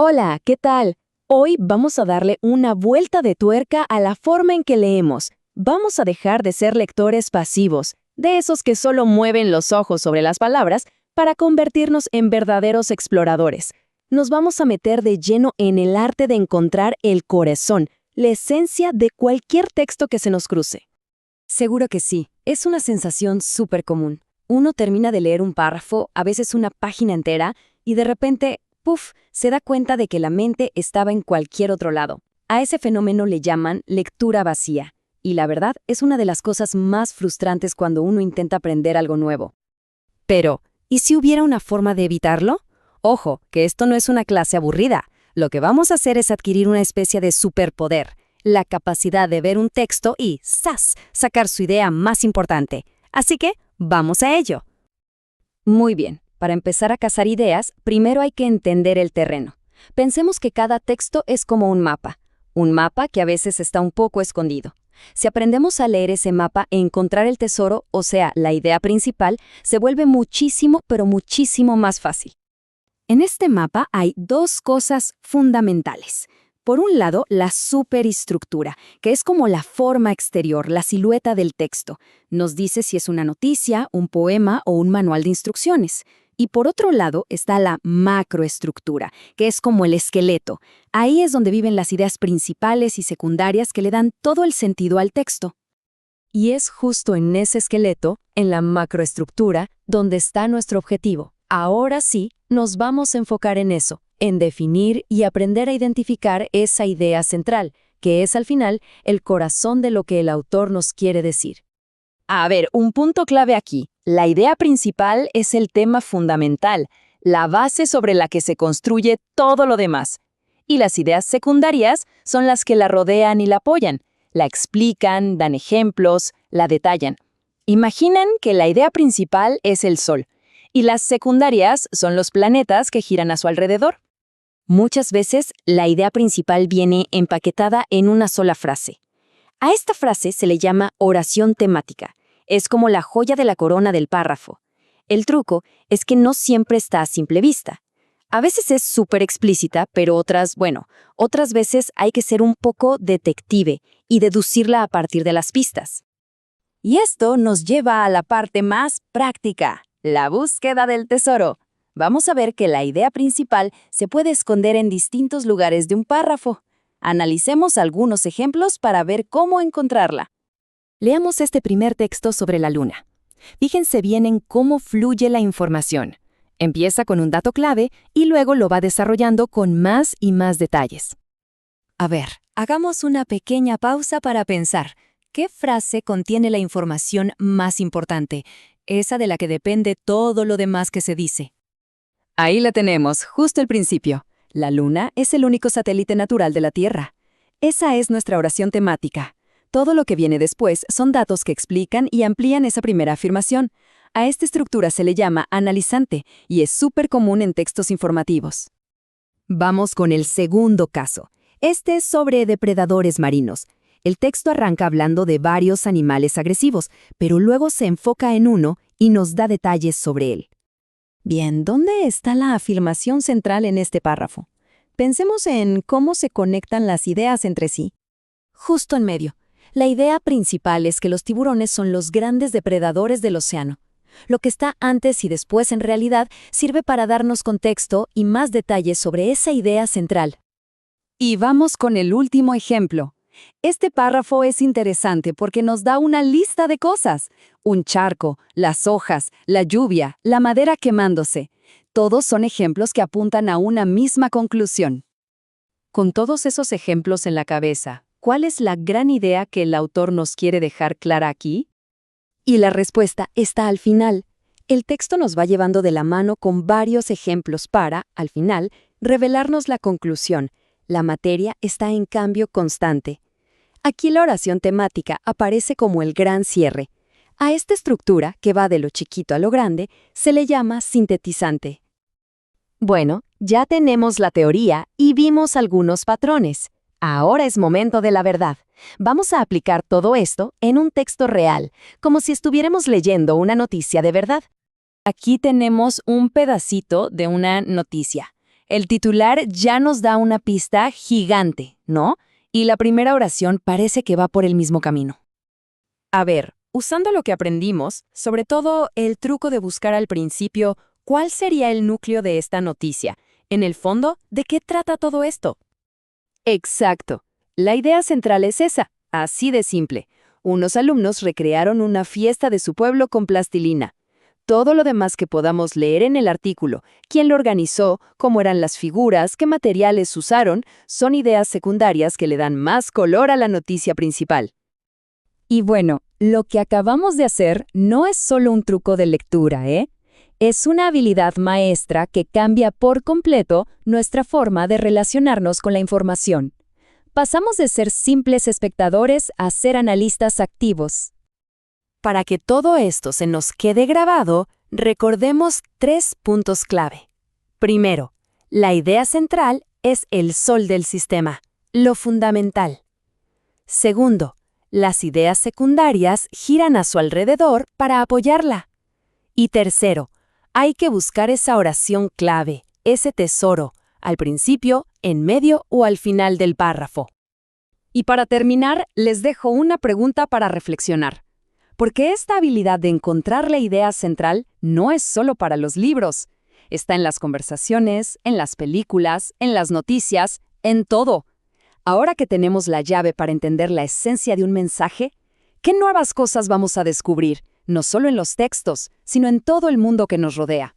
Hola, ¿qué tal? Hoy vamos a darle una vuelta de tuerca a la forma en que leemos. Vamos a dejar de ser lectores pasivos, de esos que solo mueven los ojos sobre las palabras, para convertirnos en verdaderos exploradores. Nos vamos a meter de lleno en el arte de encontrar el corazón, la esencia de cualquier texto que se nos cruce. Seguro que sí, es una sensación súper común. Uno termina de leer un párrafo, a veces una página entera, y de repente, ¡puf!, se da cuenta de que la mente estaba en cualquier otro lado. A ese fenómeno le llaman lectura vacía, y la verdad es una de las cosas más frustrantes cuando uno intenta aprender algo nuevo. Pero, ¿y si hubiera una forma de evitarlo? Ojo, que esto no es una clase aburrida. Lo que vamos a hacer es adquirir una especie de superpoder, la capacidad de ver un texto y, ¡zas!, sacar su idea más importante. Así que, vamos a ello. Muy bien, para empezar a cazar ideas, primero hay que entender el terreno. Pensemos que cada texto es como un mapa que a veces está un poco escondido. Si aprendemos a leer ese mapa e encontrar el tesoro, o sea, la idea principal, se vuelve muchísimo, pero muchísimo más fácil. En este mapa hay dos cosas fundamentales. Por un lado, la superestructura, que es como la forma exterior, la silueta del texto. Nos dice si es una noticia, un poema o un manual de instrucciones. Y por otro lado está la macroestructura, que es como el esqueleto. Ahí es donde viven las ideas principales y secundarias que le dan todo el sentido al texto. Y es justo en ese esqueleto, en la macroestructura, donde está nuestro objetivo. Ahora sí, nos vamos a enfocar en eso, en definir y aprender a identificar esa idea central, que es al final el corazón de lo que el autor nos quiere decir. A ver, un punto clave aquí. La idea principal es el tema fundamental, la base sobre la que se construye todo lo demás. Y las ideas secundarias son las que la rodean y la apoyan, la explican, dan ejemplos, la detallan. Imaginen que la idea principal es el Sol, y las secundarias son los planetas que giran a su alrededor. Muchas veces, la idea principal viene empaquetada en una sola frase. A esta frase se le llama oración temática. Es como la joya de la corona del párrafo. El truco es que no siempre está a simple vista. A veces es súper explícita, pero otras veces hay que ser un poco detective y deducirla a partir de las pistas. Y esto nos lleva a la parte más práctica, la búsqueda del tesoro. Vamos a ver que la idea principal se puede esconder en distintos lugares de un párrafo. Analicemos algunos ejemplos para ver cómo encontrarla. Leamos este primer texto sobre la Luna. Fíjense bien en cómo fluye la información. Empieza con un dato clave y luego lo va desarrollando con más y más detalles. A ver, hagamos una pequeña pausa para pensar. ¿Qué frase contiene la información más importante? Esa de la que depende todo lo demás que se dice. Ahí la tenemos, justo al principio. La Luna es el único satélite natural de la Tierra. Esa es nuestra oración temática. Todo lo que viene después son datos que explican y amplían esa primera afirmación. A esta estructura se le llama analizante y es súper común en textos informativos. Vamos con el segundo caso. Este es sobre depredadores marinos. El texto arranca hablando de varios animales agresivos, pero luego se enfoca en uno y nos da detalles sobre él. Bien, ¿dónde está la afirmación central en este párrafo? Pensemos en cómo se conectan las ideas entre sí. Justo en medio. La idea principal es que los tiburones son los grandes depredadores del océano. Lo que está antes y después en realidad sirve para darnos contexto y más detalles sobre esa idea central. Y vamos con el último ejemplo. Este párrafo es interesante porque nos da una lista de cosas. Un charco, las hojas, la lluvia, la madera quemándose. Todos son ejemplos que apuntan a una misma conclusión. Con todos esos ejemplos en la cabeza, ¿cuál es la gran idea que el autor nos quiere dejar clara aquí? Y la respuesta está al final. El texto nos va llevando de la mano con varios ejemplos para, al final, revelarnos la conclusión. La materia está en cambio constante. Aquí la oración temática aparece como el gran cierre. A esta estructura, que va de lo chiquito a lo grande, se le llama sintetizante. Bueno, ya tenemos la teoría y vimos algunos patrones. Ahora es momento de la verdad. Vamos a aplicar todo esto en un texto real, como si estuviéramos leyendo una noticia de verdad. Aquí tenemos un pedacito de una noticia. El titular ya nos da una pista gigante, ¿no? Y la primera oración parece que va por el mismo camino. A ver, usando lo que aprendimos, sobre todo el truco de buscar al principio, ¿cuál sería el núcleo de esta noticia? En el fondo, ¿de qué trata todo esto? Exacto. La idea central es esa, así de simple. Unos alumnos recrearon una fiesta de su pueblo con plastilina. Todo lo demás que podamos leer en el artículo, quién lo organizó, cómo eran las figuras, qué materiales usaron, son ideas secundarias que le dan más color a la noticia principal. Y bueno, lo que acabamos de hacer no es solo un truco de lectura, ¿eh? Es una habilidad maestra que cambia por completo nuestra forma de relacionarnos con la información. Pasamos de ser simples espectadores a ser analistas activos. Para que todo esto se nos quede grabado, recordemos 3 puntos clave. Primero, la idea central es el sol del sistema, lo fundamental. Segundo, las ideas secundarias giran a su alrededor para apoyarla. Y tercero, hay que buscar esa oración clave, ese tesoro, al principio, en medio o al final del párrafo. Y para terminar, les dejo una pregunta para reflexionar. Porque esta habilidad de encontrar la idea central no es solo para los libros. Está en las conversaciones, en las películas, en las noticias, en todo. Ahora que tenemos la llave para entender la esencia de un mensaje, ¿qué nuevas cosas vamos a descubrir, no solo en los textos, sino en todo el mundo que nos rodea?